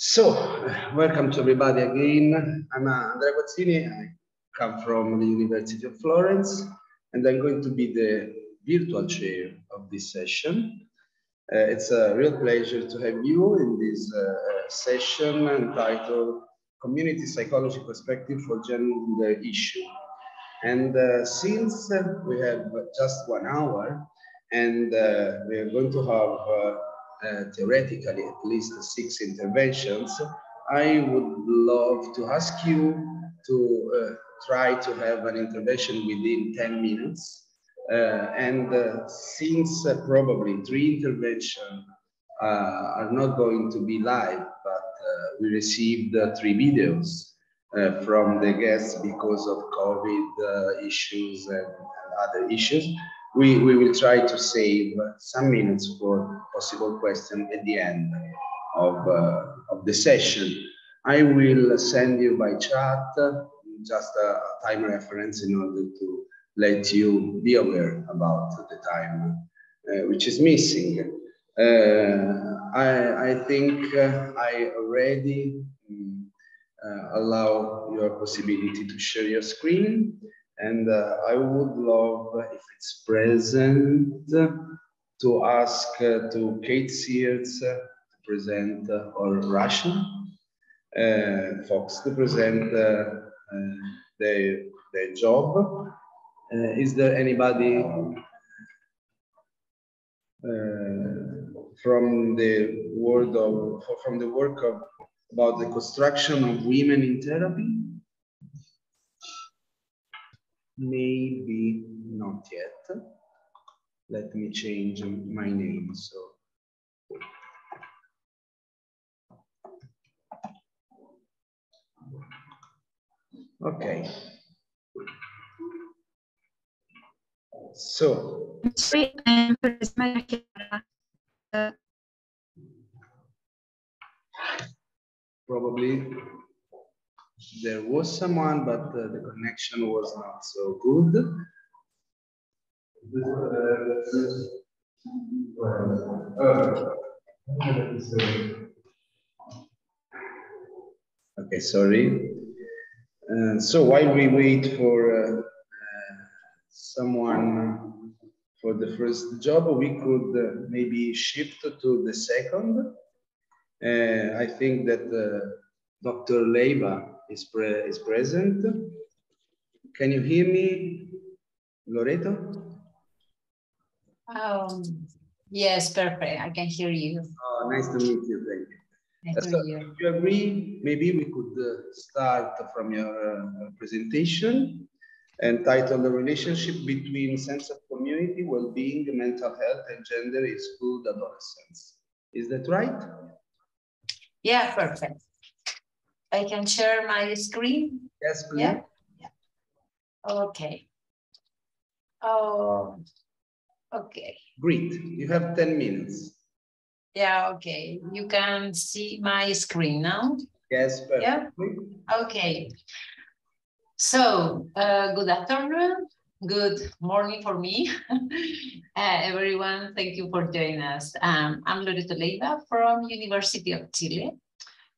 Welcome to everybody again. I'm Andrea Guazzini. I come from the University of Florence, and I'm going to be the virtual chair of this session. It's a real pleasure to have you in this session entitled Community Psychology Perspective for Gender Issue. And since we have just 1 hour, and we are going to have theoretically at least 6 interventions, I would love to ask you to try to have an intervention within 10 minutes. Since probably 3 interventions are not going to be live, but we received 3 videos from the guests because of COVID issues and other issues, we will try to save some minutes for possible questions at the end of the session. I will send you by chat just a time reference in order to let you be aware about the time which is missing. I think I already allow your possibility to share your screen, and I would love, if it's present, to ask to Kate Sears to present, or Russian folks to present their job. Is there anybody from the work of about the construction of women in therapy? Maybe not yet. Let me change my name. Okay. Probably there was someone, but the connection was not so good. Okay, sorry. So while we wait for someone for the first job, we could maybe shift to the second. I think that Dr. Leiva is present. Can you hear me, Loreto? Yes, perfect. I can hear you. Oh, nice to meet you. Thank you. Nice to meet you. If you agree, maybe we could start from your presentation, entitled The Relationship Between Sense of Community, Well-Being, Mental Health, and Gender in School Adolescents. Is that right? Yeah, perfect. I can share my screen? Yes, please. Yeah. Okay. Oh, okay. Great. You have 10 minutes. Yeah, okay. You can see my screen now? Yes, perfect. Yeah? Okay. So, good afternoon. Good morning for me. Everyone, thank you for joining us. I'm Loreto Leiva from University of Chile.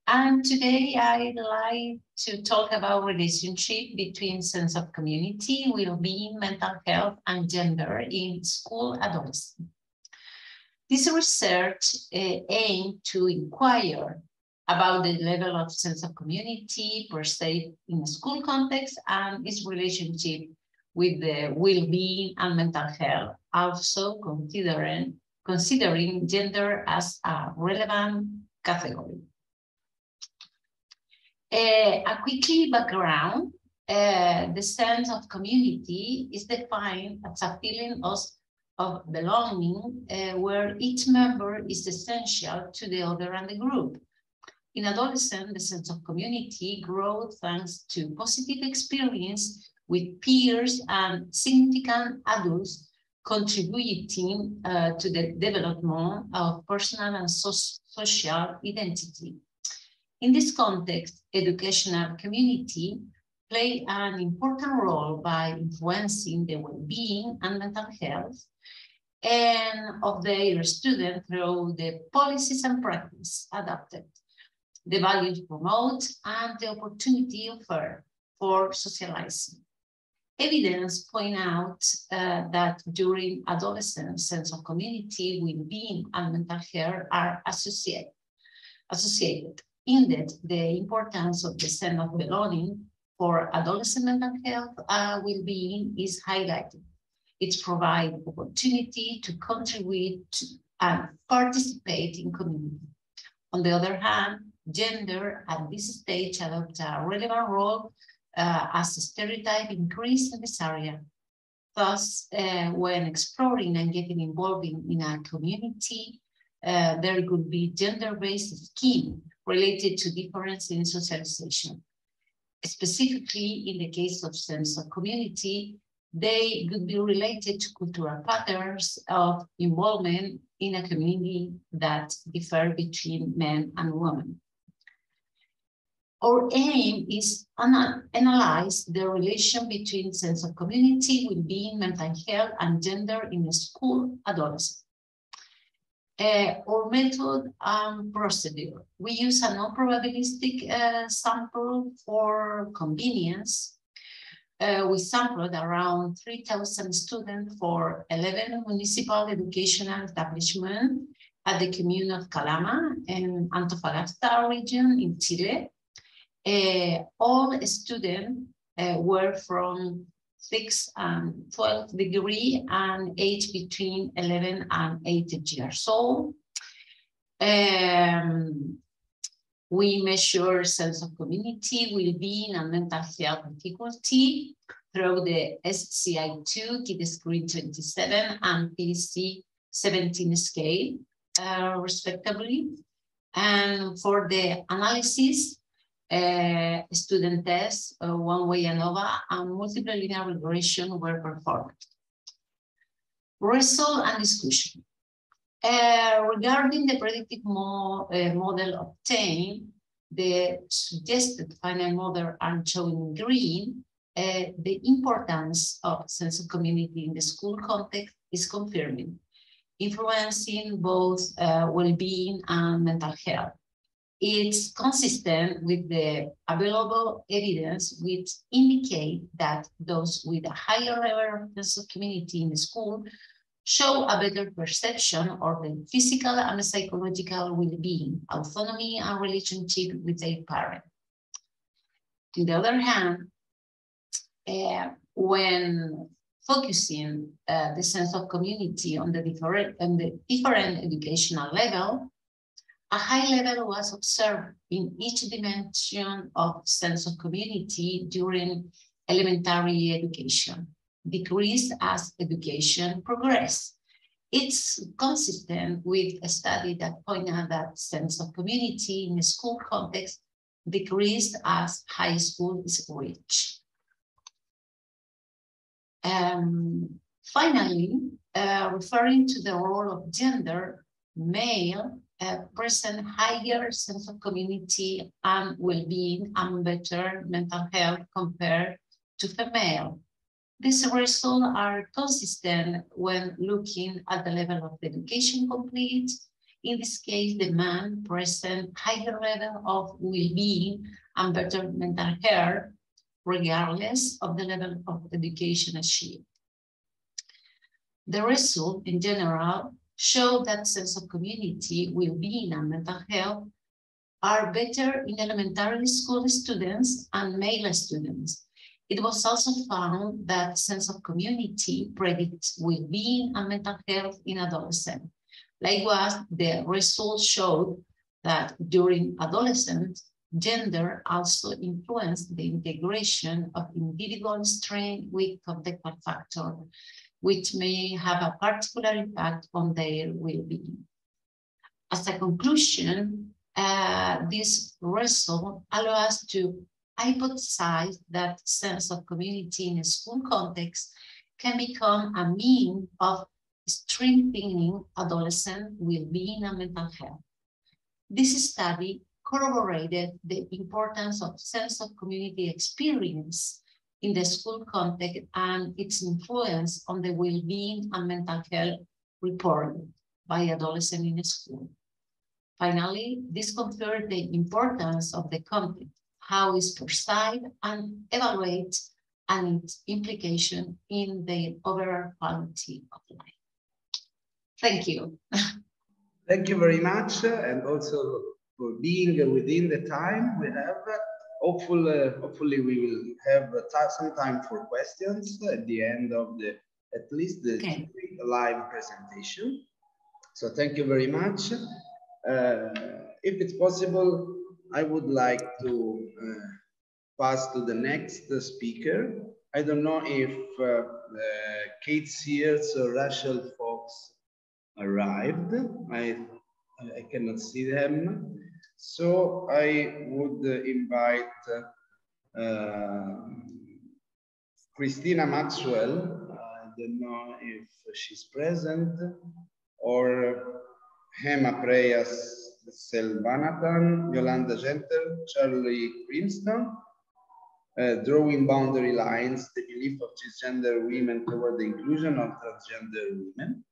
And today I'd like to talk about relationship between sense of community, well-being, mental health, and gender in school adolescents. This research aimed to inquire about the level of sense of community per se in a school context and its relationship with the well-being and mental health, also considering gender as a relevant category. A quick background, the sense of community is defined as a feeling of belonging where each member is essential to the other and the group. In adolescence, the sense of community grows thanks to positive experience with peers and significant adults contributing to the development of personal and social identity. In this context, educational community play an important role by influencing the well-being and mental health and of their students through the policies and practice adopted. the values promote, and the opportunity offered for socializing. Evidence point out that during adolescence, sense of community, well-being, and mental health are associated. Indeed, the importance of the sense of belonging for adolescent mental health well-being is highlighted. It provides opportunity to contribute to and participate in community. On the other hand, gender at this stage adopts a relevant role as a stereotype increase in this area. Thus, when exploring and getting involved in a community, there could be gender-based scheme related to difference in socialization. Specifically, in the case of sense of community, they could be related to cultural patterns of involvement in a community that differ between men and women. Our aim is to analyze the relation between sense of community, well-being, mental health, and gender in school adolescents. Our method and procedure. We use a non-probabilistic sample for convenience. We sampled around 3,000 students for 11 municipal educational establishments at the commune of Calama and Antofagasta region in Chile. All students were from 6 and 12 degree and age between 11 and 18 years old. We measure sense of community, well-being, and mental health difficulty through the SCI2, Kid Screen 27, and PDC 17 scale, respectively. And for the analysis, student tests, one-way ANOVA, and multiple linear regression were performed. Result and discussion. Regarding the predictive model obtained, the suggested final model are shown in green. The importance of sense of community in the school context is confirming, influencing both well-being and mental health. It's consistent with the available evidence which indicate that those with a higher level of sense of community in the school show a better perception of the physical and psychological well-being, autonomy, and relationship with their parent. On the other hand, when focusing the sense of community on the different educational level, a high level was observed in each dimension of sense of community during elementary education, decreased as education progressed. It's consistent with a study that pointed out that sense of community in the school context decreased as high school is reached. Finally, referring to the role of gender, male present higher sense of community and well-being and better mental health compared to female. These results are consistent when looking at the level of education complete. In this case, the man present higher level of well-being and better mental health, regardless of the level of education achieved. The result, in general, show that sense of community, well-being, and mental health are better in elementary school students and male students. It was also found that sense of community predicts well-being and mental health in adolescents. Likewise, the results showed that during adolescence, gender also influenced the integration of individual strength with contextual factors, which may have a particular impact on their well-being. As a conclusion, this result allows us to hypothesize that sense of community in a school context can become a means of strengthening adolescent well-being and mental health. This study corroborated the importance of sense of community experience in the school context and its influence on the well-being and mental health reported by adolescents in school. Finally, this confirms the importance of the content, how it's perceived and evaluated, and its implication in the overall quality of life. Thank you. Thank you very much, and also for being within the time we have. Hopefully we will have some time for questions at the end of at least the live presentation. So thank you very much. If it's possible, I would like to pass to the next speaker. I don't know if Kate Sears or Rachel Fox arrived. I cannot see them. So I would invite Christina Maxwell. I don't know if she's present, or Hema Preyas Selvanathan, Yolanda Gentle, Charlie Crimston, Drawing Boundary Lines, the belief of cisgender women toward the inclusion of transgender women.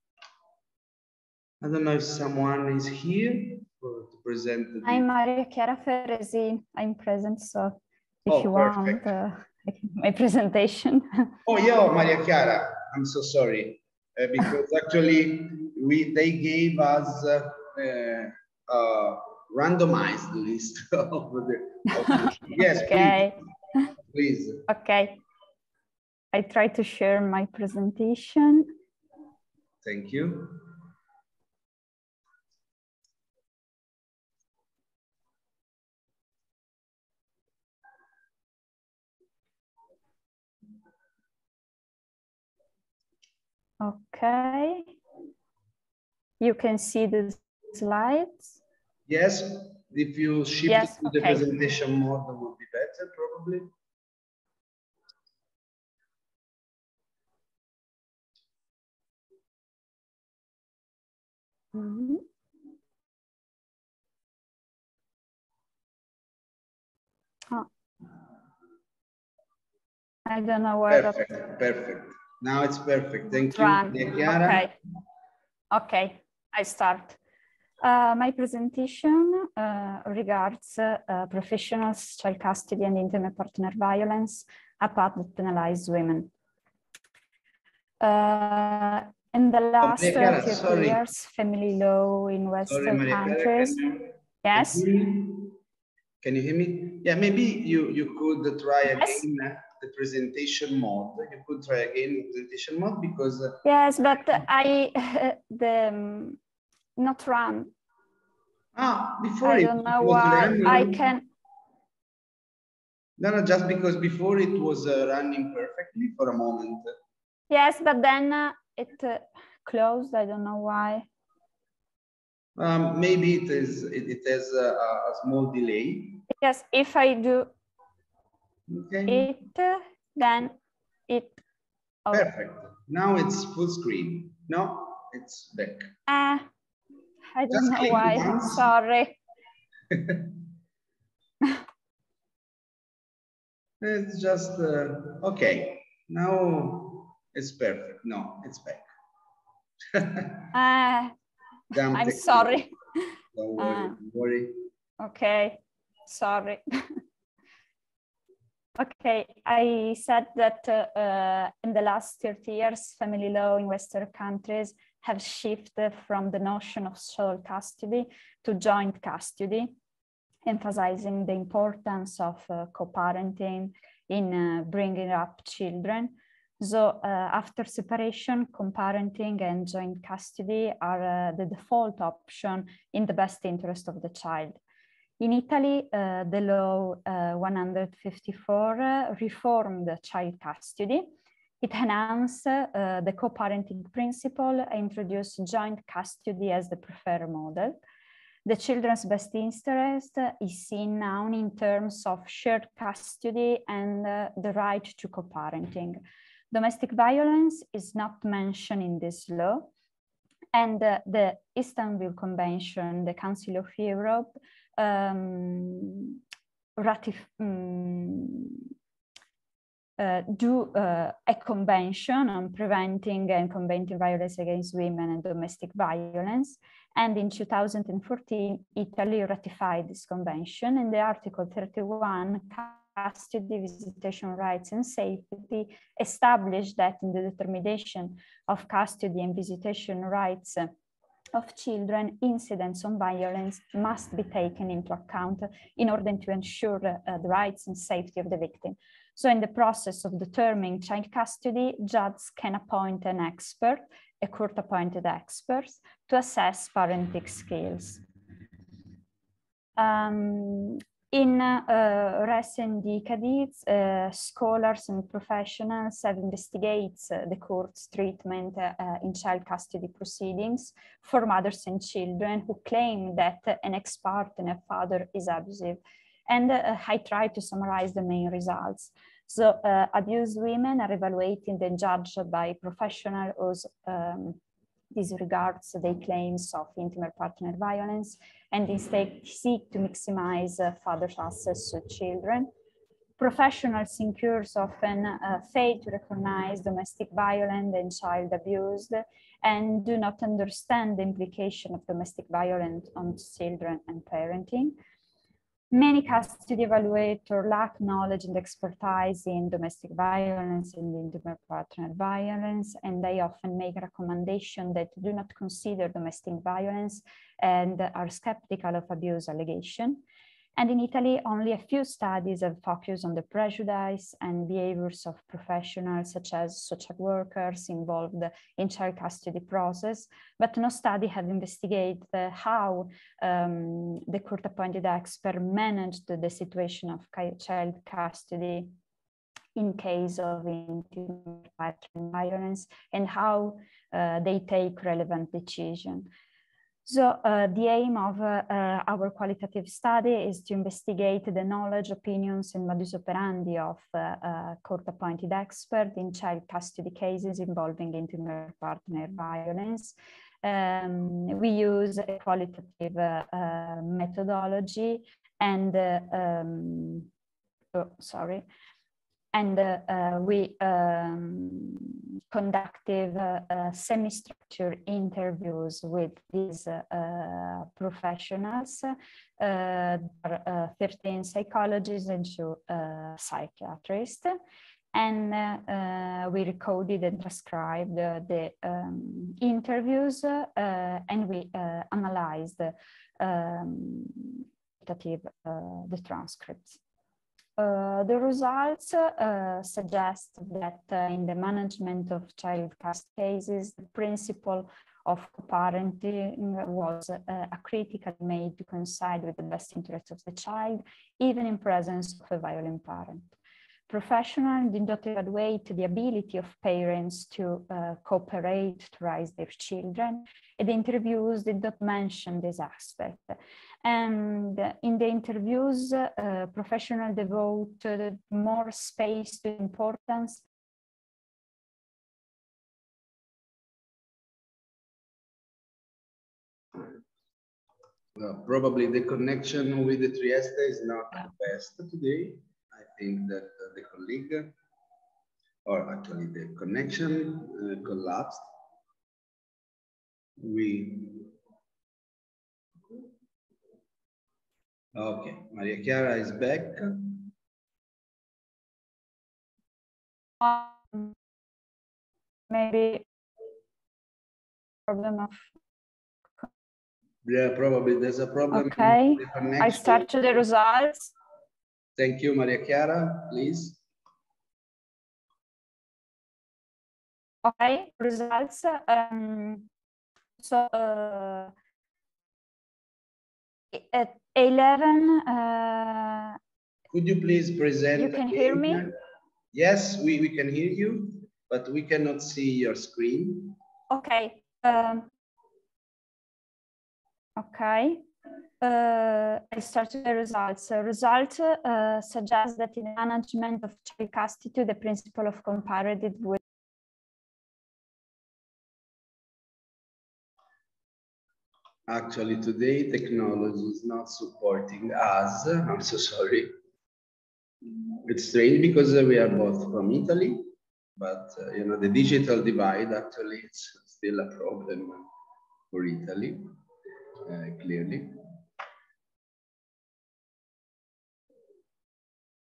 I don't know if someone is here to present. I'm Maria Chiara Ferresi. I'm present, so if you want my presentation. Oh, yeah, Maria Chiara. I'm so sorry because actually they gave us a randomized list of the. Yes, okay. Please. Okay. I try to share my presentation. Thank you. Okay. You can see the slides. Yes, if you shift to the presentation mode, that would be better, probably. Mm-hmm. Oh. I don't know where. Perfect. Now it's perfect. Thank you, Chiara. Okay. Okay, I start. My presentation regards professionals, child custody, and intimate partner violence, a path that penalizes women. In the last 30 years, family law in Western countries. Yes. Can you hear me? Yeah, maybe you could try again the presentation mode. You could try again the presentation mode because. Yes, but not run. Before I don't know why I can. No, just because before it was running perfectly for a moment. Yes, but then it closed. I don't know why. Maybe it has a small delay. Yes, if I do it, then it. Oh. Perfect. Now it's full screen. No, it's back. I don't know why. Once. Sorry. It's just okay. Now it's perfect. No, it's back. I'm sorry. Don't worry. Don't worry. Okay. Sorry. Okay, I said that in the last 30 years, family law in Western countries have shifted from the notion of sole custody to joint custody, emphasizing the importance of co-parenting in bringing up children. So after separation, co-parenting and joint custody are the default option in the best interest of the child. In Italy, the law 154 reformed child custody. It enhanced the co-parenting principle and introduced joint custody as the preferred model. The children's best interest is seen now in terms of shared custody and the right to co-parenting. Domestic violence is not mentioned in this law, and the Istanbul Convention, the Council of Europe, do a convention on preventing and combating violence against women and domestic violence. And in 2014, Italy ratified this convention, and the Article 31, custody, visitation rights and safety, established that in the determination of custody and visitation rights of children, incidents on violence must be taken into account in order to ensure the rights and safety of the victim. So in the process of determining child custody, judges can appoint an expert, a court-appointed expert, to assess parenting skills. In recent decades, scholars and professionals have investigated the court's treatment in child custody proceedings for mothers and children who claim that an ex-partner father is abusive. And I try to summarize the main results. So abused women are evaluated and judged by professionals who disregards their claims of intimate partner violence and instead seek to maximize father's access to children. Professionals in cures often fail to recognize domestic violence and child abuse and do not understand the implication of domestic violence on children and parenting. Many custody evaluators lack knowledge and expertise in domestic violence and intimate partner violence, and they often make recommendations that do not consider domestic violence and are skeptical of abuse allegation. And in Italy, only a few studies have focused on the prejudice and behaviors of professionals such as social workers involved in child custody process, but no study have investigated how the court-appointed expert managed the situation of child custody in case of intimate partner violence and how they take relevant decisions. So the aim of our qualitative study is to investigate the knowledge, opinions, and modus operandi of court-appointed experts in child custody cases involving intimate partner violence. We use a qualitative methodology and we conducted semi-structured interviews with these professionals. There are 13 psychologists and 2 psychiatrists. And we recorded and transcribed the interviews and we analyzed the transcripts. The results suggest that in the management of child custody cases, the principle of co-parenting was a critical made to coincide with the best interests of the child, even in presence of a violent parent. Professionals did not evaluate the ability of parents to cooperate to raise their children, and the interviews did not mention this aspect. And in the interviews, professionals devoted more space to importance Well, probably the connection with the Trieste is not the best today. I think that the colleague, or actually the connection collapsed. Okay, Maria Chiara is back. Maybe problem of. Yeah, probably there's a problem. Okay, I start to the results. Thank you, Maria Chiara, please. Okay, results. So at 11. Could you please present? You can hear me? Yes, we can hear you, but we cannot see your screen. Okay. Okay. I started the results. Results suggest that in the management of child custody, the principle of comparative with Actually, today technology is not supporting us. I'm so sorry. It's strange because we are both from Italy, but you know, the digital divide actually it's still a problem for Italy, clearly.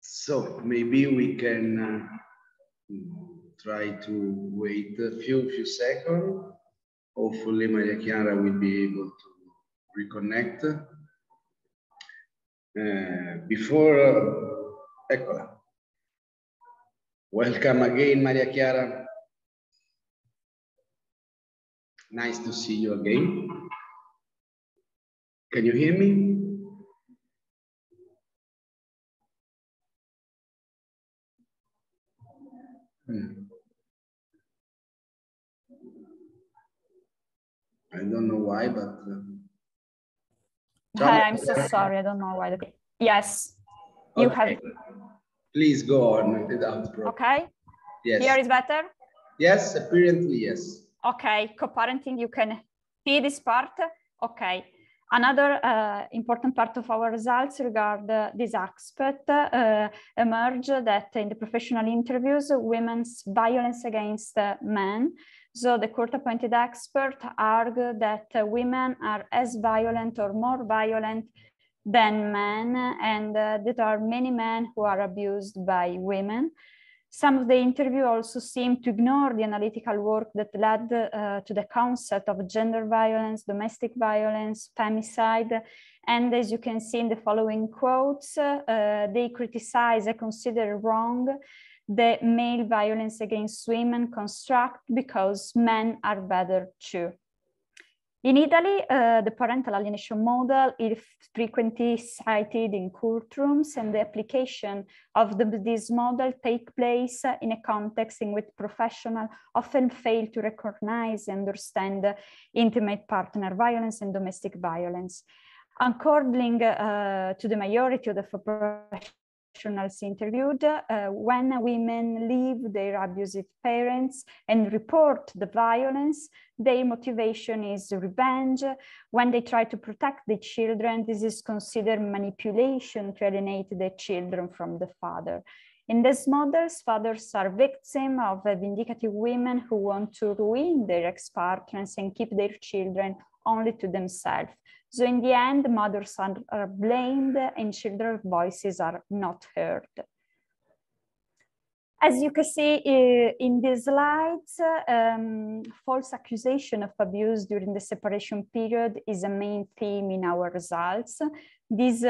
So maybe we can try to wait a few seconds. Hopefully Maria Chiara will be able to reconnect. Eccola. Welcome again, Maria Chiara. Nice to see you again. Can you hear me? I don't know why, but... Hi, I'm so sorry. I don't know why. Yes, you have... Please go on without problem. Okay. Yes. Here is better? Yes, apparently, yes. Okay, co-parenting, you can see this part. Okay. Another important part of our results regard this aspect emerged that in the professional interviews, women's violence against men. So the court-appointed expert argued that women are as violent or more violent than men, and that there are many men who are abused by women. Some of the interview also seemed to ignore the analytical work that led to the concept of gender violence, domestic violence, femicide. And as you can see in the following quotes, they criticize and consider wrong the male violence against women construct because men are better too. In Italy, the parental alienation model is frequently cited in courtrooms, and the application of this model takes place in a context in which professionals often fail to recognize and understand intimate partner violence and domestic violence. According to the majority of the professionals interviewed, when women leave their abusive parents and report the violence, their motivation is revenge. When they try to protect the children, this is considered manipulation to alienate the children from the father. In these models, fathers are victims of vindictive women who want to ruin their ex-partners and keep their children only to themselves. So in the end, mothers are blamed and children's voices are not heard. As you can see in these slides, false accusation of abuse during the separation period is a main theme in our results. This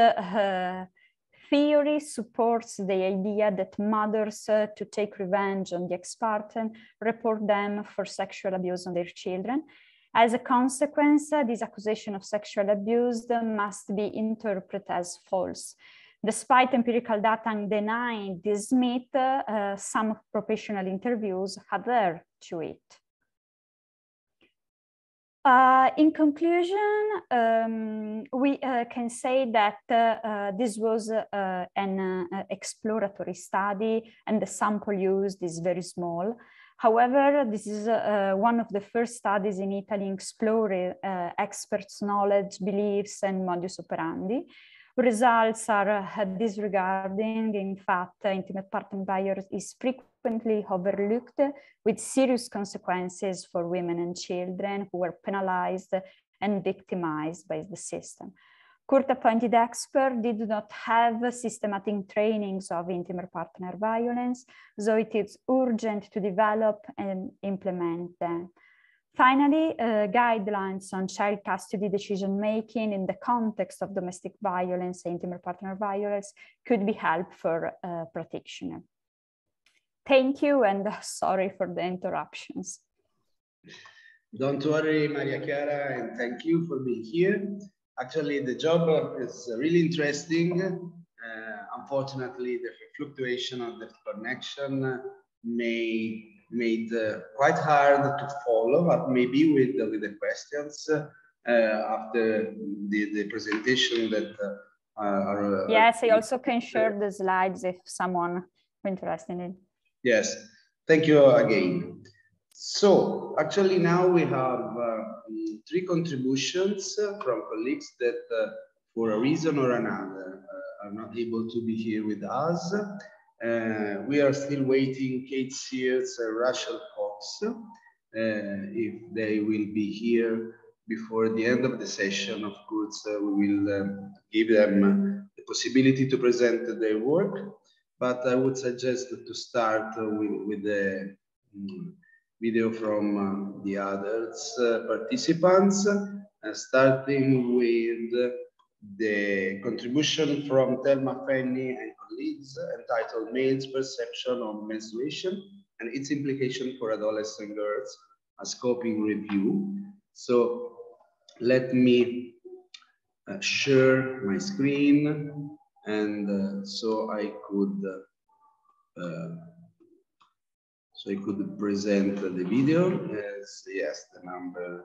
theory supports the idea that mothers to take revenge on the ex-partner report them for sexual abuse on their children. As a consequence, this accusation of sexual abuse must be interpreted as false. Despite empirical data denying this myth, some professional interviews adhere to it. In conclusion, we can say that this was an exploratory study and the sample used is very small. However, this is one of the first studies in Italy exploring experts' knowledge, beliefs, and modus operandi. Results are disregarding. In fact, intimate partner violence is frequently overlooked with serious consequences for women and children who were penalized and victimized by the system. Court-appointed experts did not have systematic trainings of intimate partner violence, so it is urgent to develop and implement them. Finally, guidelines on child custody decision-making in the context of domestic violence and intimate partner violence could be helpful for practitioners. Thank you, and sorry for the interruptions. Don't worry, Maria Chiara, and thank you for being here. Actually, the job is really interesting. Unfortunately, the fluctuation of the connection made quite hard to follow, but maybe with the questions after the presentation that are... Yes, I also can share the slides if someone is interested in it. Yes, thank you again. So actually now we have 3 contributions from colleagues that for a reason or another are not able to be here with us. We are still waiting Kate Sears and Rachel Cox. If they will be here before the end of the session, of course, we will give them the possibility to present their work. But I would suggest to start with the video from the others participants, starting with the contribution from Thelma Fenney and colleagues entitled Males' Perception of Menstruation and Its Implication for Adolescent Girls, a scoping review. So let me share my screen, and so I could present the video as, yes, the number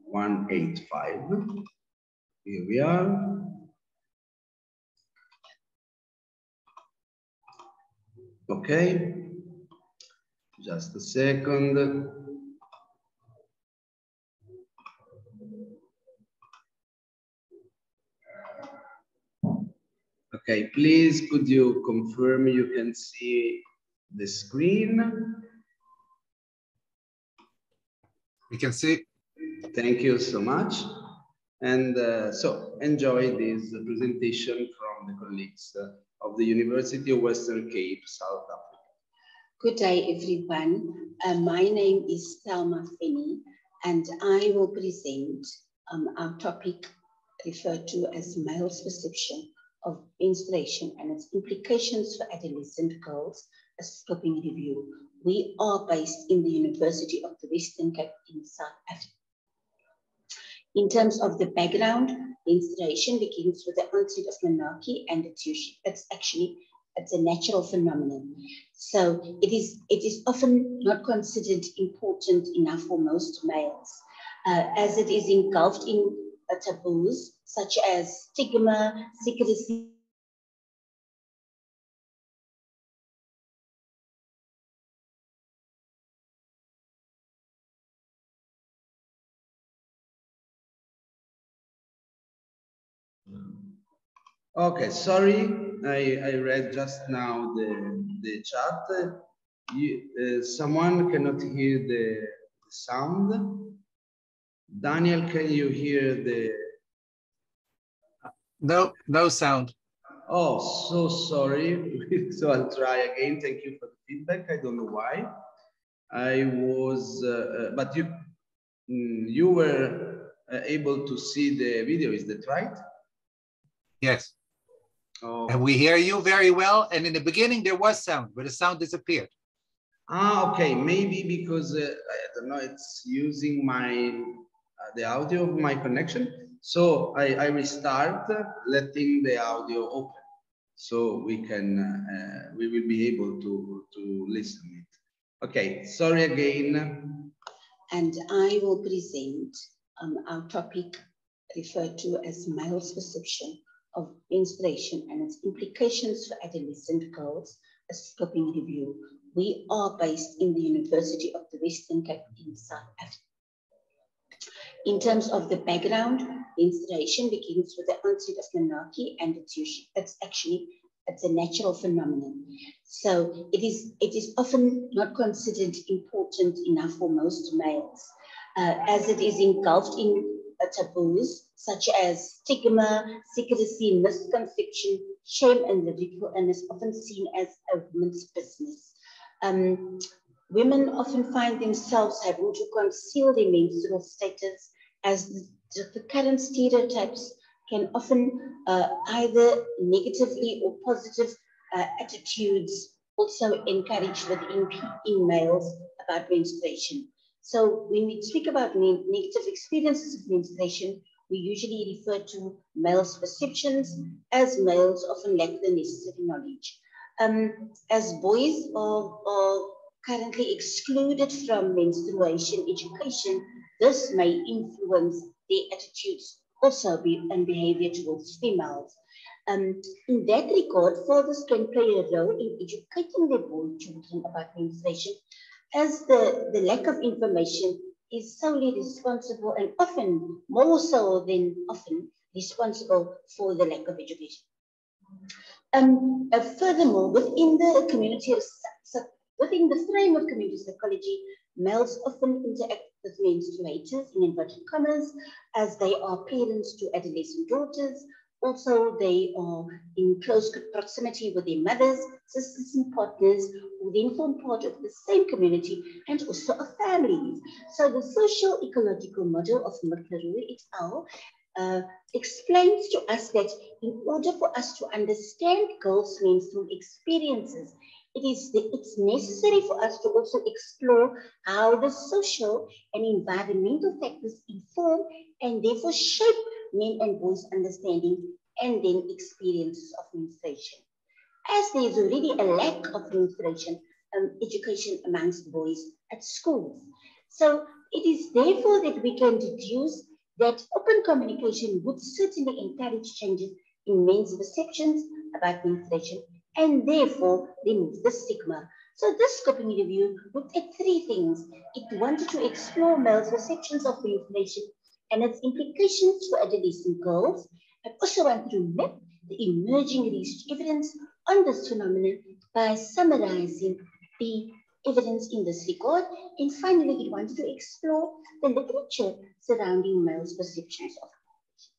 185. Here we are. Okay, just a second. Okay, please, could you confirm you can see the screen? We can see. Thank you so much. And so enjoy this presentation from the colleagues of the University of Western Cape, South Africa. Good day, everyone. My name is Thelma Fenney, and I will present our topic referred to as male's perception of menstruation and its implications for adolescent girls, a scoping review. We are based in the University of the Western Cape in South Africa. In terms of the background, menstruation begins with the onset of menarche, and it's a natural phenomenon. So it is often not considered important enough for most males, as it is engulfed in taboos such as stigma, secrecy, Okay, sorry, I read just now the chat. Someone cannot hear the sound. Daniel, can you hear the? No sound. Oh, so sorry. So I'll try again. Thank you for the feedback. I don't know why. I was, but you were able to see the video. Is that right? Yes. Oh. And we hear you very well. And in the beginning, there was sound, but the sound disappeared. Ah, okay. Maybe because I don't know. It's using the audio of my connection. So I restart, letting the audio open, so we will be able to listen it. Okay. Sorry again. And I will present our topic referred to as male's perception of menstruation and its implications for adolescent girls, a scoping review. We are based in the University of the Western Cape in South Africa. In terms of the background, menstruation begins with the onset of menarche, and it's a natural phenomenon. So it is often not considered important enough for most males, as it is engulfed in taboos such as stigma, secrecy, misconception, shame, and ridicule, and is often seen as a woman's business. Women often find themselves having to conceal their menstrual status, as the current stereotypes can often either negatively or positive attitudes also encourage within males about menstruation. So when we speak about negative experiences of menstruation, we usually refer to males' perceptions, as males often lack the necessary knowledge. As boys are currently excluded from menstruation education, this may influence their attitudes also and behavior towards females. In that regard, fathers can play a role in educating their boy children about menstruation, as the lack of information is solely responsible, and often more so than often responsible for the lack of education. Furthermore, within the community within the frame of community psychology, males often interact with menstruators in inverted commas, as they are parents to adolescent daughters. Also, they are in close proximity with their mothers, sisters, and partners, who then form part of the same community and also of families. So the social ecological model of McLaroy et al. Explains to us that in order for us to understand girls' menstrual experiences, it's necessary for us to also explore how the social and environmental factors inform and therefore shape men and boys' understanding and then experiences of menstruation. As there is already a lack of menstruation education amongst boys at schools. So it is therefore that we can deduce that open communication would certainly encourage changes in men's perceptions about menstruation and therefore remove the stigma. So this scoping review looked at three things. It wanted to explore males' perceptions of menstruation and its implications for adolescent girls. It also wanted to map the emerging research evidence on this phenomenon by summarizing the evidence in this regard. And finally, it wanted to explore the literature surrounding males' perceptions of menstruation.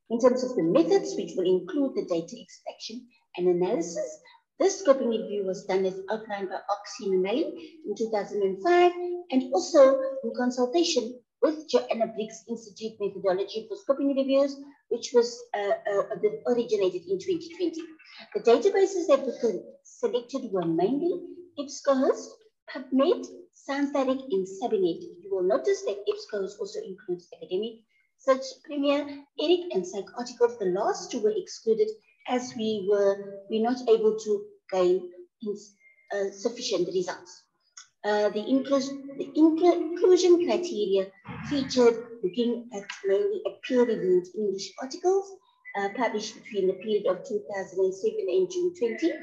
In terms of the methods, which will include the data extraction and analysis, this scoping review was done as outlined by Oxy and O'Malley in 2005, and also in consultation with Joanna Briggs Institute methodology for scoping reviews, which was originated in 2020. The databases that were selected were mainly EBSCOhost, PubMed, ScienceDirect, and Sabinet. You will notice that EBSCOhost also includes academic, Search Premier, ERIC, and Psych articles. The last two were excluded as we were not able to gain sufficient results. The inclusion criteria featured looking at mainly at peer-reviewed English articles published between the period of 2007 and June 20.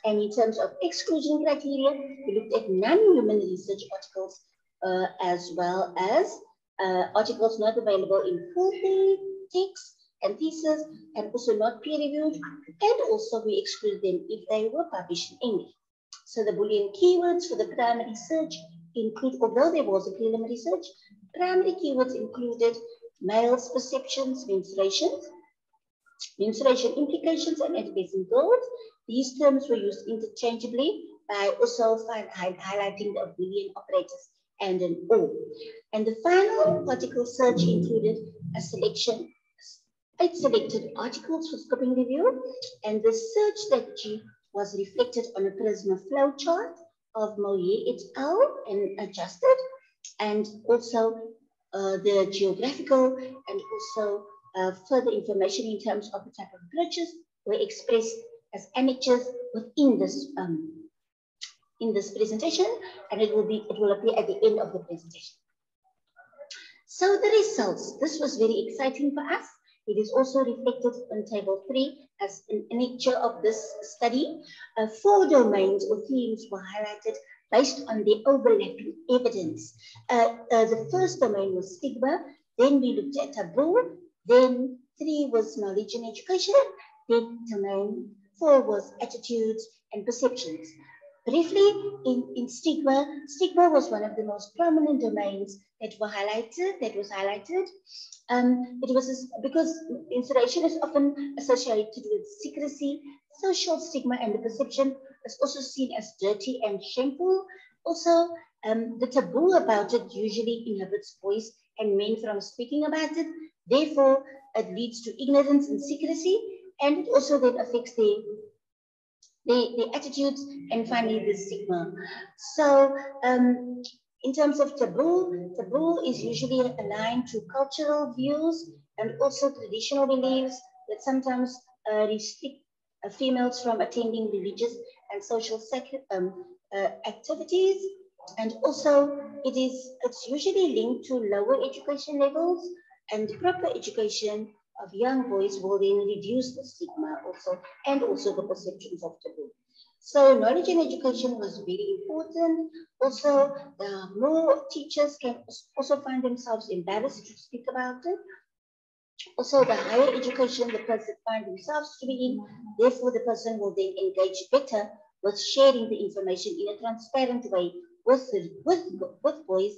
And in terms of exclusion criteria, we looked at non-human research articles as well as articles not available in full text and thesis, and also not peer-reviewed, and also we excluded them if they were published in English. So the Boolean keywords for the primary search include, although there was a preliminary search, primary keywords included males' perceptions, menstruation implications, and adolescent girls. These terms were used interchangeably by also highlighting the Boolean operators and an or. And the final article search included a selection, 8 selected articles for scoping review, and the search strategy was reflected on a Prisma flow chart of Moyer et al. And adjusted, and also the geographical and also further information in terms of the type of glitches were expressed as annexures within this in this presentation, and it will appear at the end of the presentation. So the results, this was very exciting for us. It is also reflected on table 3 as an annexure of this study. 4 domains or themes were highlighted based on the overlapping evidence. The first domain was stigma, then we looked at taboo, then 3 was knowledge and education, then domain 4 was attitudes and perceptions. Briefly, in stigma was one of the most prominent domains that was highlighted. It was because menstruation is often associated with secrecy, social stigma, and the perception is also seen as dirty and shameful. Also, the taboo about it usually inhibits boys and men from speaking about it. Therefore, it leads to ignorance and secrecy, and it also then affects the attitudes, and finally the stigma. So in terms of taboo is usually aligned to cultural views and also traditional beliefs that sometimes restrict females from attending religious and social activities. And also it's usually linked to lower education levels, and proper education of young boys will then reduce the stigma also, and also the perceptions of taboo. So knowledge and education was very important. Also, more teachers can also find themselves embarrassed to speak about it. Also, the higher education the person finds themselves to be in, therefore the person will then engage better with sharing the information in a transparent way with boys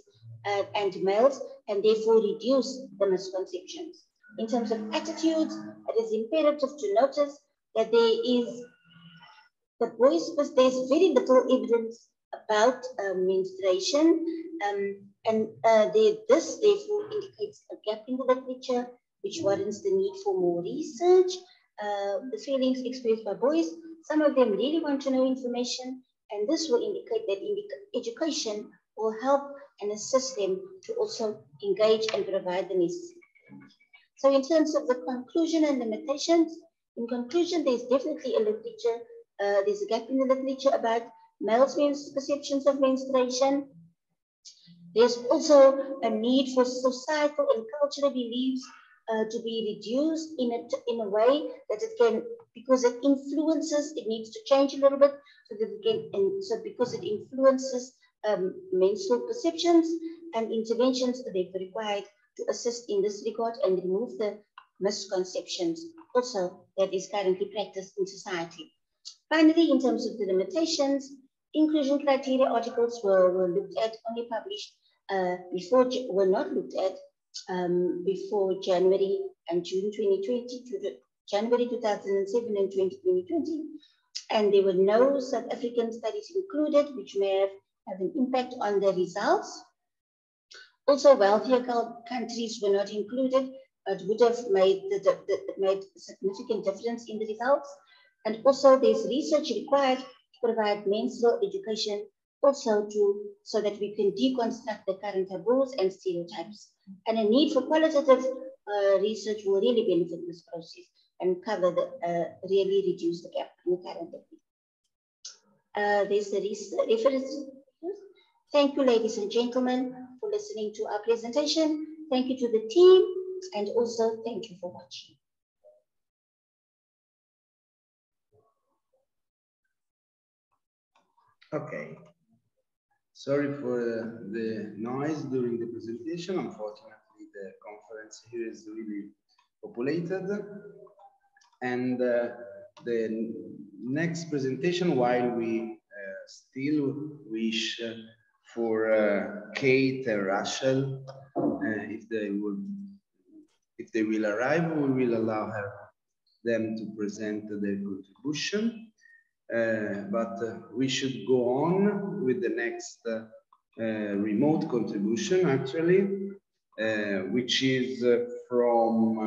and males, and therefore reduce the misconceptions. In terms of attitudes, it is imperative to notice that there's very little evidence about menstruation, this therefore indicates a gap in the literature, which warrants the need for more research. The feelings expressed by boys, some of them really want to know information, and this will indicate that education will help and assist them to also engage and provide the necessary. So in terms of the conclusion and limitations, in conclusion, there's definitely a literature, there's a gap in the literature about males' perceptions of menstruation. There's also a need for societal and cultural beliefs to be reduced in a way that it can, because it influences, it needs to change a little bit so that it can, and so because it influences menstrual perceptions, and interventions are therefore required to assist in this regard and remove the misconceptions also that is currently practiced in society. Finally, in terms of the limitations, inclusion criteria articles were looked at, only published were not looked at before January and June 2020, to January 2007 and 2020, and there were no South African studies included, which may have an impact on the results. Also, wealthier countries were not included, but would have made a significant difference in the results. And also, there's research required to provide menstrual education, also so that we can deconstruct the current taboos and stereotypes. And a need for qualitative research will really benefit this process and cover really reduce the gap in the current technique. There's the reference. Thank you, ladies and gentlemen, for listening to our presentation. Thank you to the team, and also thank you for watching. Okay. Sorry for the noise during the presentation. Unfortunately, the conference here is really populated. And the next presentation, while we still wish for Kate and Rachel, if they will arrive, we will allow them to present their contribution. But we should go on with the next remote contribution, actually, which is from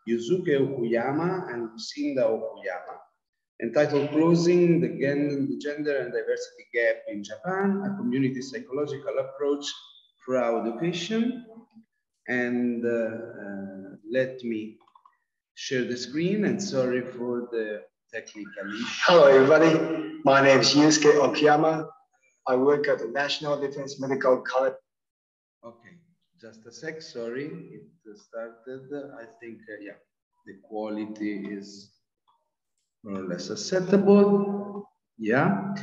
Yusuke Okuyama and Lucinda Okuyama, entitled Closing the Gender and Diversity Gap in Japan, a Community Psychological Approach for Education. And let me share the screen, and sorry for the technical issue. Hello, everybody. My name is Yusuke Okuyama. I work at the National Defense Medical College. Okay, just a sec. Sorry, it started. I think, yeah, the quality is more or less acceptable. Yeah,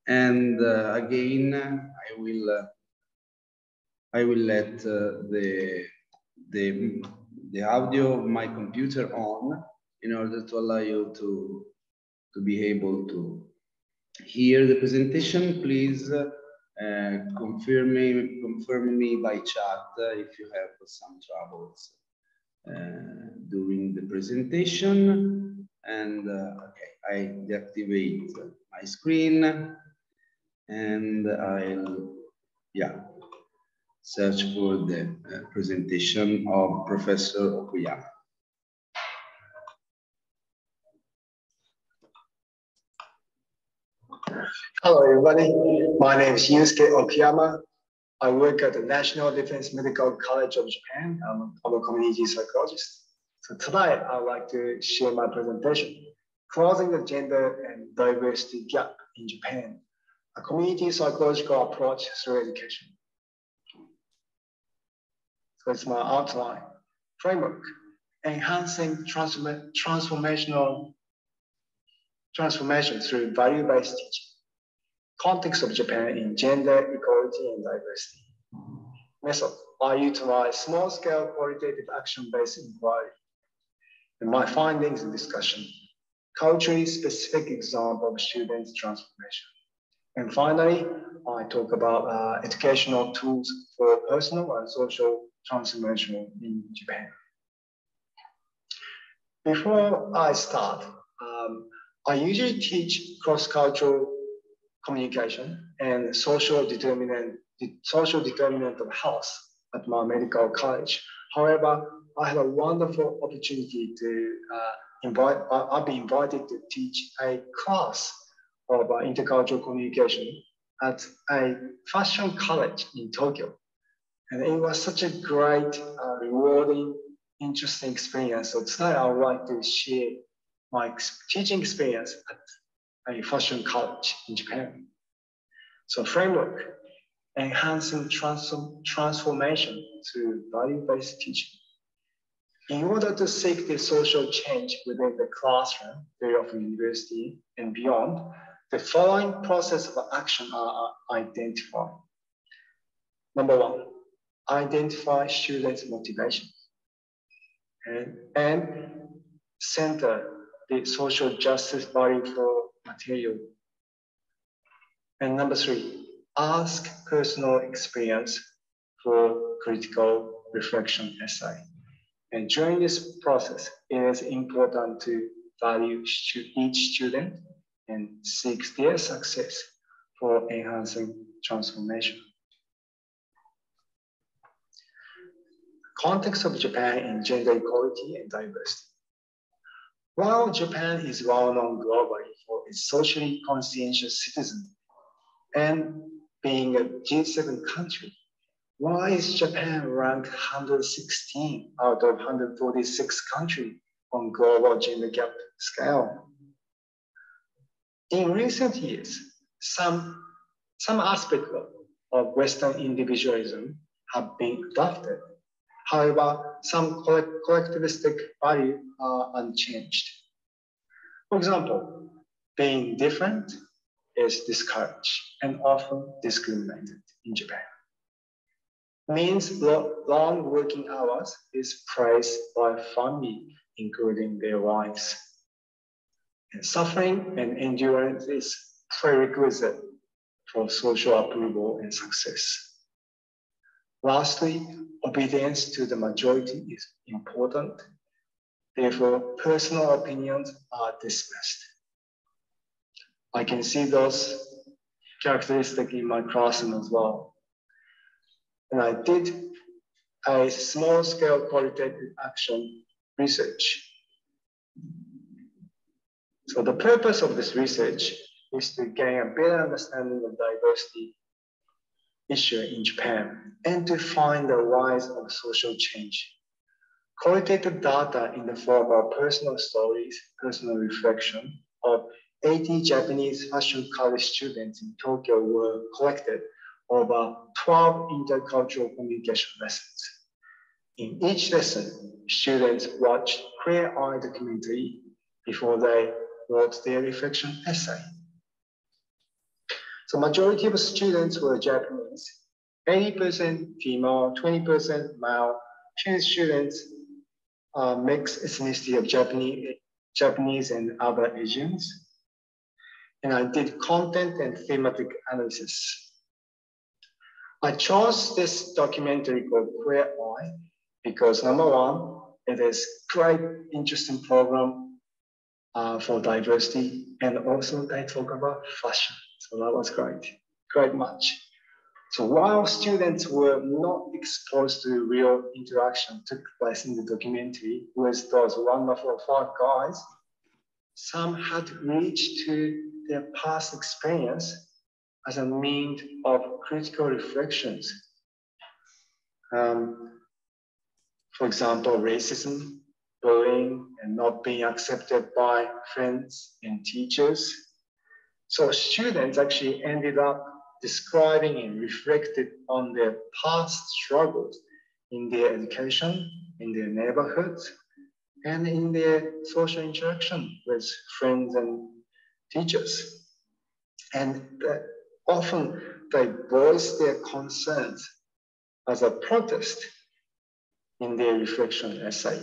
and again, I will let the audio of my computer on in order to allow you to be able to hear the presentation. Please confirm me by chat if you have some troubles during the presentation. And okay, I deactivate my screen, and I'll search for the presentation of Professor Okuyama. Hello, everybody. My name is Yusuke Okuyama. I work at the National Defense Medical College of Japan. I'm a community psychologist. So tonight, I'd like to share my presentation, Closing the Gender and Diversity Gap in Japan, a community psychological approach through education. So it's my outline. Framework, enhancing transformation through value-based teaching. Context of Japan in gender equality and diversity. Method, I utilize small-scale qualitative action-based inquiry And my findings and discussion, culturally specific example of students' transformation. And finally, I talk about educational tools for personal and social transformation in Japan. Before I start, I usually teach cross-cultural communication and social determinant of health at my medical college. However, I had a wonderful opportunity to I've been invited to teach a class of intercultural communication at a fashion college in Tokyo. And it was such a great, rewarding, interesting experience. So today I would like to share my teaching experience at a fashion college in Japan. So framework, enhancing transformation through value-based teaching. In order to seek the social change within the classroom, there of university and beyond, the following process of action are identified. Number one, identify students' motivation and center the social justice value for material. And number three, ask personal experience for critical reflection essay. And during this process, it is important to value each student and seek their success for enhancing transformation. Context of Japan in gender equality and diversity. While Japan is well known globally for its socially conscientious citizens and being a G7 country, why is Japan ranked 116 out of 146 countries on global gender gap scale? In recent years, some aspects of Western individualism have been adopted. However, some collectivistic values are unchanged. For example, being different is discouraged and often discriminated in Japan. Means long working hours is praised by family, including their wives. And suffering and endurance is prerequisite for social approval and success. Lastly, obedience to the majority is important. Therefore, personal opinions are dismissed. I can see those characteristics in my classroom as well. And I did a small-scale qualitative action research. So the purpose of this research is to gain a better understanding of diversity issue in Japan and to find the rise of social change. Qualitative data in the form of personal stories, personal reflection of 80 Japanese fashion college students in Tokyo were collected over 12 intercultural communication lessons. In each lesson, students watched Queer Eye documentary before they wrote their reflection essay. So majority of students were Japanese, 80% female, 20% male. Few students mixed ethnicity of Japanese and other Asians. And I did content and thematic analysis. I chose this documentary called Queer Eye because number one, it is quite interesting program for diversity, and also they talk about fashion. So that was great much. So while students were not exposed to real interaction took place in the documentary with those wonderful 5 guys, some had reached to their past experience as a means of critical reflections. For example, racism, bullying, and not being accepted by friends and teachers. So students actually ended up describing and reflected on their past struggles in their education, in their neighborhoods, and in their social interaction with friends and teachers. And often they voice their concerns as a protest in their reflection essay.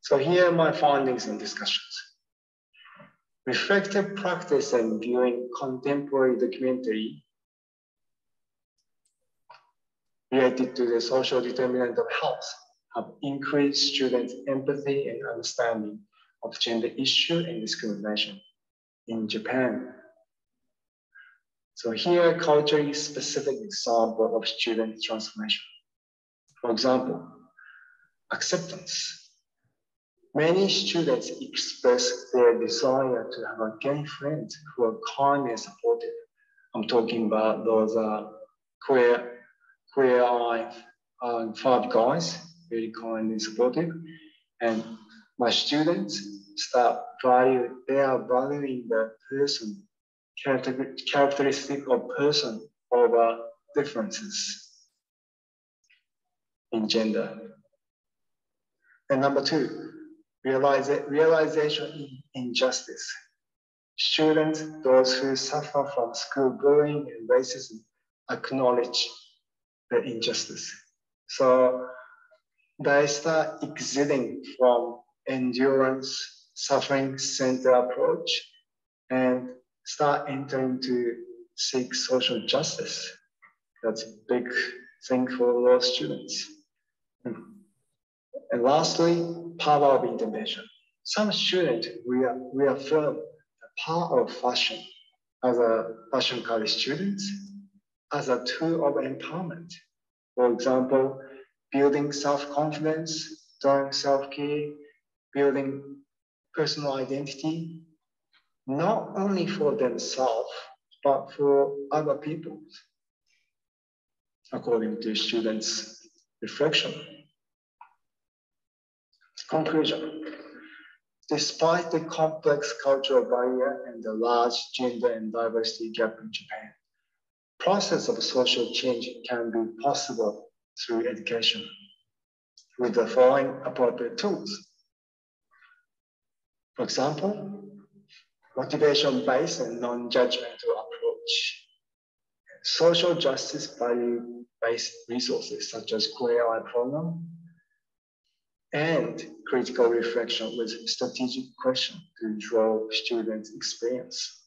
So here are my findings and discussions. Reflective practice and viewing contemporary documentary related to the social determinant of health have increased students' empathy and understanding of gender issue and discrimination in Japan. So here, culturally specific example of student transformation. For example, acceptance. Many students express their desire to have a gay friend who are kind and supportive. I'm talking about those queer-eyed 5 guys, very kind and supportive. And my students they are valuing the person, characteristic of person over differences in gender. And number 2, realization in injustice. Students, those who suffer from school bullying and racism, acknowledge the injustice. So they start exiting from endurance, suffering-centered approach and start entering to seek social justice. That's a big thing for a lot of students. And lastly, power of intervention. Some students reaffirm the power of fashion as a fashion college student as a tool of empowerment. For example, building self-confidence, doing self-care, building personal identity, not only for themselves, but for other people, according to students' reflection. Conclusion. Despite the complex cultural barrier and the large gender and diversity gap in Japan, process of social change can be possible through education with the following appropriate tools. For example, motivation-based and non-judgmental approach, social justice value-based resources such as Queer Eye program, and critical reflection with strategic questions to draw students' experience.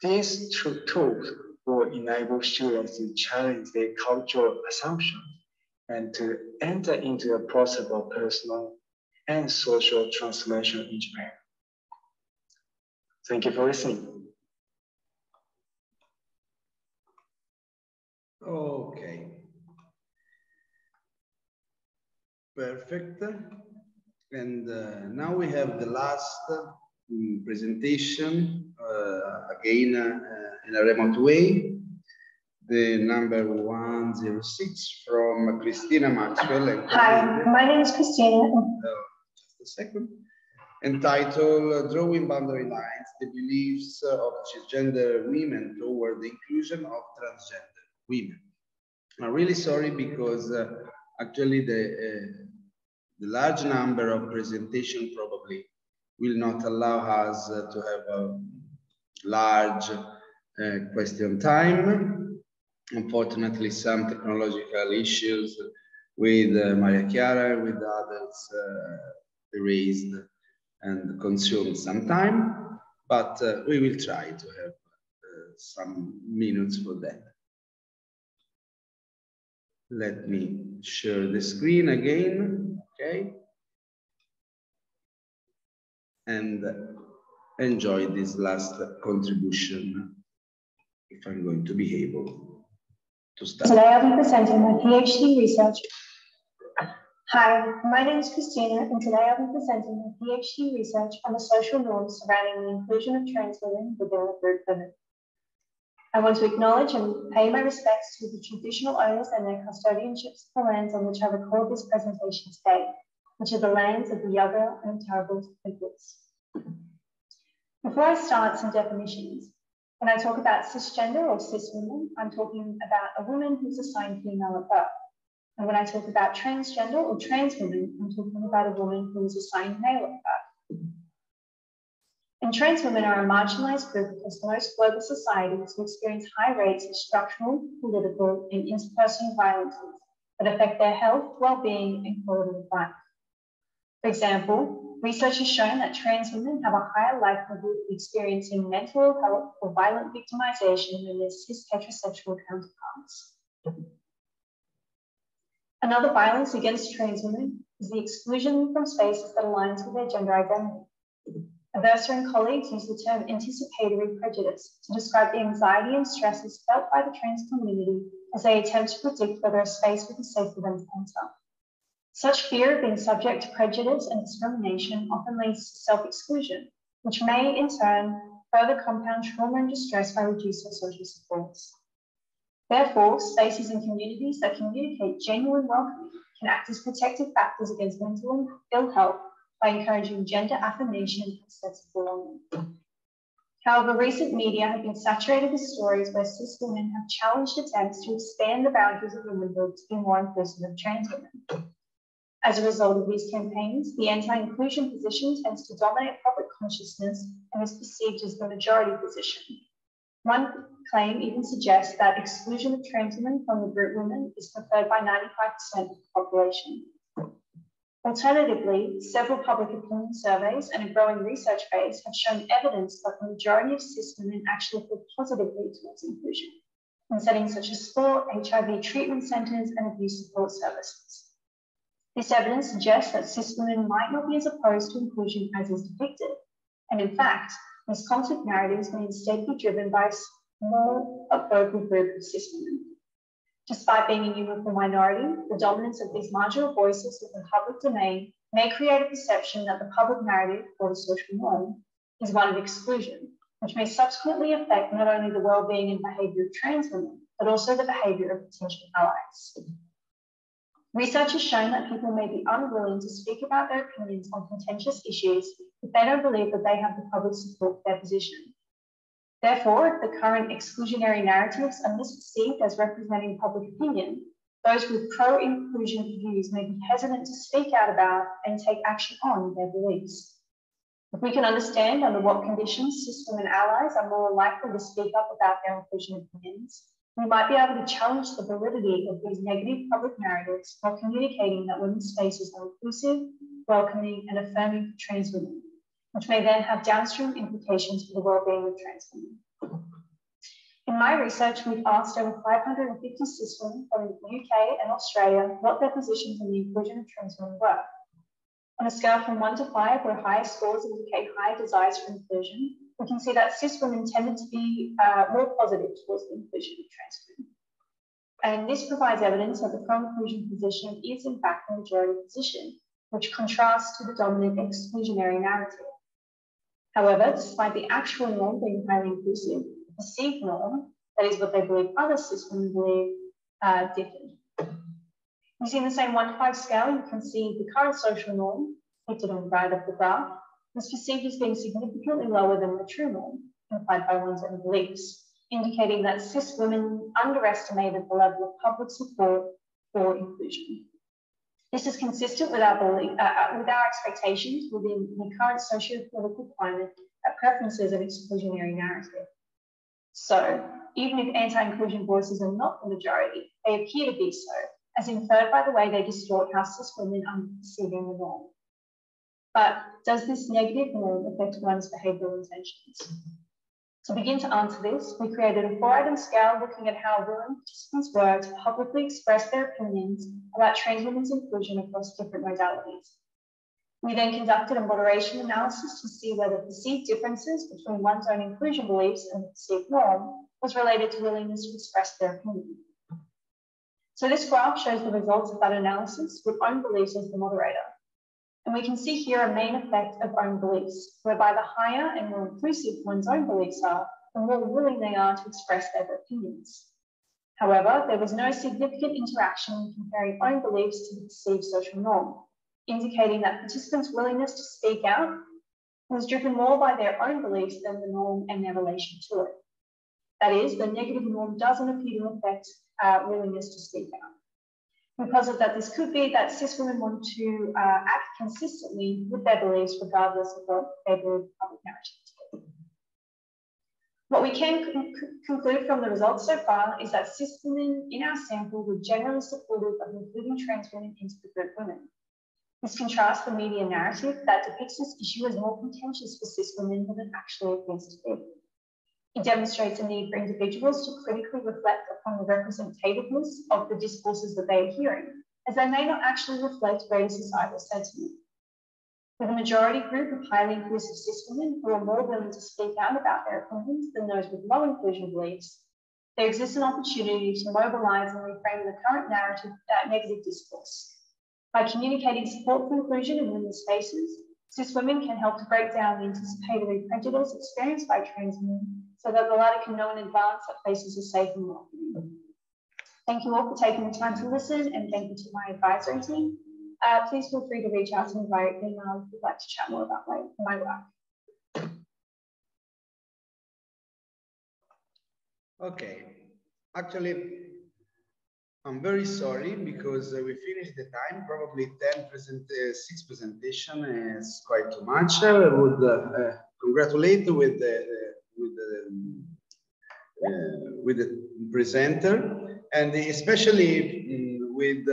These tools will enable students to challenge their cultural assumptions and to enter into a process of personal and social transformation in Japan. Thank you for listening. Okay. Perfect. And now we have the last presentation, again in a remote way, the number 106 from Christina Maxwell. Hi, my name is Christina. Just a second. Entitled Drawing Boundary Lines, the Beliefs of Cisgender Women Toward the Inclusion of Transgender Women. I'm really sorry because actually the large number of presentation probably will not allow us to have a large question time. Unfortunately, some technological issues with Maria Chiara and with others erased and consumed some time, but we will try to have some minutes for that. Let me share the screen again, okay? And enjoy this last contribution, if I'm going to be able to start. Today I'll be presenting my PhD research. Hi, my name is Christina, and today I'll be presenting my PhD research on the social norms surrounding the inclusion of trans women within the group limit. I want to acknowledge and pay my respects to the traditional owners and their custodianships of the lands on which I record this presentation today, which are the lands of the Yaga and Turrbal peoples. Before I start, some definitions. When I talk about cisgender or cis women, I'm talking about a woman who's assigned female at birth. And when I talk about transgender or trans women, I'm talking about a woman who is assigned male at birth. And trans women are a marginalized group across most global societies who experience high rates of structural, political, and interpersonal violences that affect their health, well-being, and quality of life. For example, research has shown that trans women have a higher likelihood of experiencing mental ill health or violent victimization than their cis heterosexual counterparts. Another violence against trans women is the exclusion from spaces that aligns with their gender identity. Aversa and colleagues use the term anticipatory prejudice to describe the anxiety and stresses felt by the trans community as they attempt to predict whether a space will be safe for them to enter. Such fear of being subject to prejudice and discrimination often leads to self-exclusion, which may in turn further compound trauma and distress by reducing social supports. Therefore, spaces and communities that communicate genuine welcoming can act as protective factors against mental ill health by encouraging gender affirmation and sense of belonging. However, recent media have been saturated with stories where cis women have challenged attempts to expand the boundaries of womanhood to be more inclusive of trans women. As a result of these campaigns, the anti-inclusion position tends to dominate public consciousness and is perceived as the majority position. One claim even suggests that exclusion of trans women from the group women is preferred by 95% of the population. Alternatively, several public opinion surveys and a growing research base have shown evidence that the majority of cis women actually feel positively towards inclusion in settings such as sport, HIV treatment centres, and abuse support services. This evidence suggests that cis women might not be as opposed to inclusion as is depicted, and in fact, misconceived narratives may instead be driven by a small but vocal group of cis women. Despite being a uniform minority, the dominance of these marginal voices within the public domain may create a perception that the public narrative, or the social norm, is one of exclusion, which may subsequently affect not only the well-being and behaviour of trans women, but also the behaviour of potential allies. Research has shown that people may be unwilling to speak about their opinions on contentious issues if they don't believe that they have the public support for their position. Therefore, if the current exclusionary narratives are misperceived as representing public opinion, those with pro-inclusion views may be hesitant to speak out about and take action on their beliefs. If we can understand under what conditions cis women allies are more likely to speak up about their inclusion opinions, we might be able to challenge the validity of these negative public narratives while communicating that women's spaces are inclusive, welcoming, and affirming for trans women, which may then have downstream implications for the well-being of trans women. In my research, we've asked over 550 cis women from the UK and Australia what their positions on the inclusion of trans women were. On a scale from 1 to 5, where higher scores indicate higher desires for inclusion, we can see that cis women tended to be more positive towards the inclusion of trans women. And this provides evidence that the pro-inclusion position is in fact the majority position, which contrasts to the dominant exclusionary narrative. However, despite the actual norm being highly inclusive, the perceived norm, that is what they believe other cis women believe, differed. Using the same 1 to 5 scale, you can see the current social norm, depicted on the right of the graph, was perceived as being significantly lower than the true norm, implied by one's own beliefs, indicating that cis women underestimated the level of public support for inclusion. This is consistent with our expectations within the current socio-political climate that preferences an exclusionary narrative. So, even if anti-inclusion voices are not the majority, they appear to be so, as inferred by the way they distort how cis women are perceiving the norm. But does this negative norm affect one's behavioural intentions? To begin to answer this, we created a 4-item scale looking at how willing participants were to publicly express their opinions about trans women's inclusion across different modalities. We then conducted a moderation analysis to see whether perceived differences between one's own inclusion beliefs and the perceived norm was related to willingness to express their opinion. So this graph shows the results of that analysis with own beliefs as the moderator. And we can see here a main effect of own beliefs, whereby the higher and more inclusive one's own beliefs are, the more willing they are to express their opinions. However, there was no significant interaction in comparing own beliefs to the perceived social norm, indicating that participants' willingness to speak out was driven more by their own beliefs than the norm and their relation to it. That is, the negative norm doesn't appear to affect willingness to speak out. Because of that, this could be that cis women want to act consistently with their beliefs regardless of what they believe public narrative to be. What we can conclude from the results so far is that cis women in our sample were generally supportive of including trans women into the group women. This contrasts the media narrative that depicts this issue as more contentious for cis women than it actually appears to be. It demonstrates a need for individuals to critically reflect upon the representativeness of the discourses that they are hearing, as they may not actually reflect greater societal sentiment. With a majority group of highly inclusive cis women who are more willing to speak out about their opinions than those with low inclusion beliefs, there exists an opportunity to mobilise and reframe the current narrative about negative discourse. By communicating support for inclusion in women's spaces, cis women can help to break down the anticipatory prejudice experienced by trans women so that the latter can know in advance that places are safe and welcoming. Thank you all for taking the time to listen, and thank you to my advisory team. Please feel free to reach out to me via email if you'd like to chat more about my work. Okay, actually, I'm very sorry because we finished the time. Probably 6 presentation is quite too much. I would congratulate with the presenter, and especially with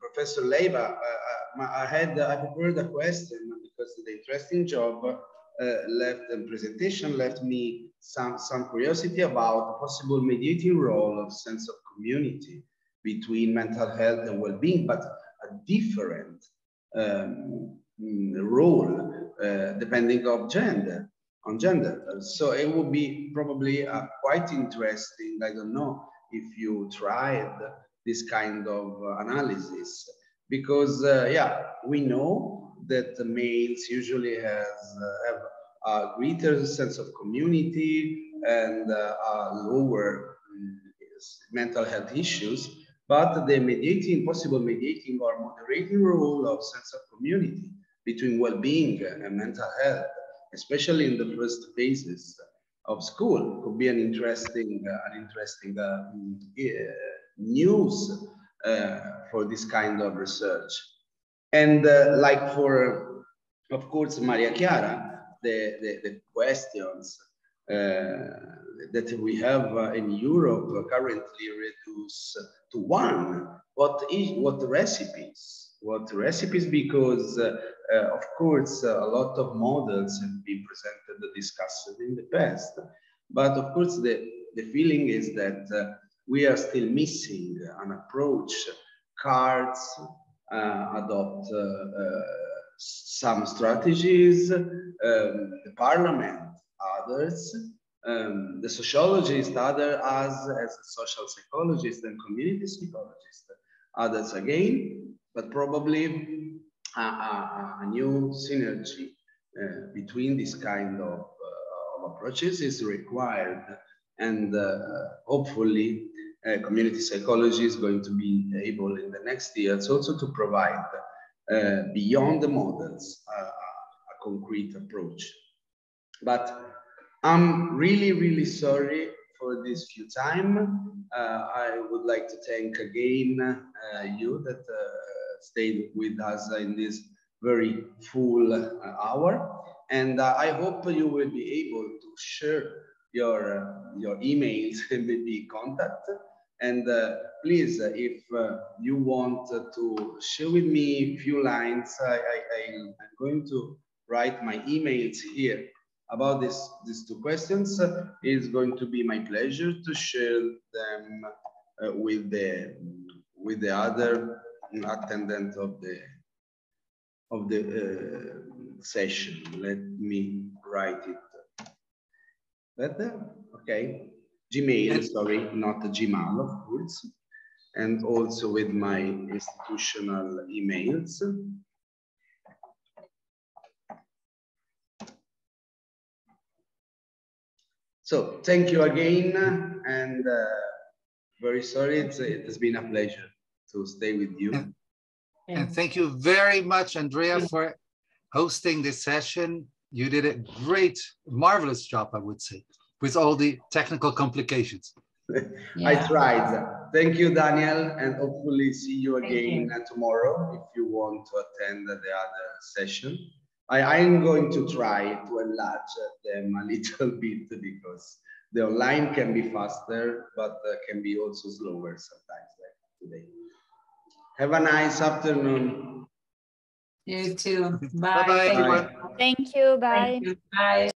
Professor Leiva. I prepared a question because the interesting job presentation left me some curiosity about the possible mediating role of sense of community between mental health and well-being, but a different role depending on gender. So it would be probably quite interesting. I don't know if you tried this kind of analysis, because yeah, we know that the males usually have a greater sense of community and lower mental health issues, but the possible mediating or moderating role of sense of community between well-being and mental health, especially in the first phases of school, could be an interesting news for this kind of research. And like for, of course, Maria Chiara, the questions that we have in Europe currently reduced to one. What recipes? What recipes? Because of course a lot of models have been presented, discussed in the past, but of course the feeling is that we are still missing an approach. Cards adopt some strategies, the parliament others, the sociologist as a social psychologist and community psychologist others again, but probably a new synergy between this kind of approaches is required, and hopefully community psychology is going to be able in the next years also to provide beyond the models a concrete approach. But I'm really sorry for this few time. I would like to thank again you that stayed with us in this very full hour, and I hope you will be able to share your emails and maybe contact. And please, if you want to share with me a few lines, I'm going to write my emails here about these two questions. It's going to be my pleasure to share them with the other attendant of the session. Let me write it better. Okay, Gmail, sorry, not Gmail, of course, and also with my institutional emails. So thank you again, and very sorry. It has been a pleasure to stay with you. And thank you very much, Andrea, for hosting this session. You did a great, marvelous job, I would say, with all the technical complications. Yeah. I tried. Thank you, Daniel, and hopefully see you again tomorrow if you want to attend the other session. I'm going to try to enlarge them a little bit because the online can be faster, but can be also slower sometimes, like today. Have a nice afternoon. You too. Bye-bye, Bye. everyone. Thank you. Bye. Thank you. Bye.